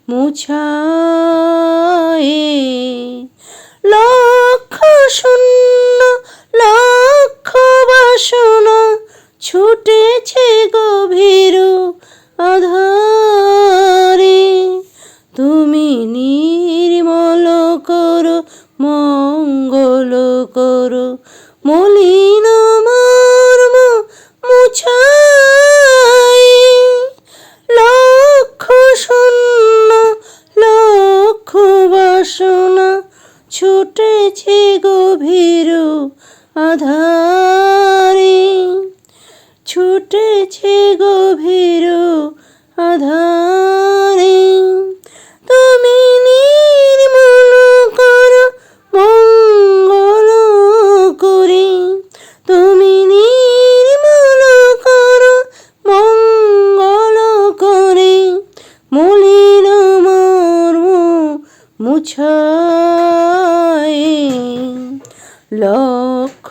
মুছায়ে। লক্ষ শূন্য লক্ষ বাসনা ছুটেছে গভীর আধারে। তুমি নির্মল করো, মঙ্গল করো, মলিন মর্ম মুছায়ে। লক্ষ শূন্য লক্ষ বাসনা ছুটেছে গভীর আধারে, ছুটেছে গভীর আধারে। তুমি নির্মল করো, মঙ্গল করে, তুমি নির্মল করো, মঙ্গল করে, মলিন মর্ম মুছায়ে। লক্ষ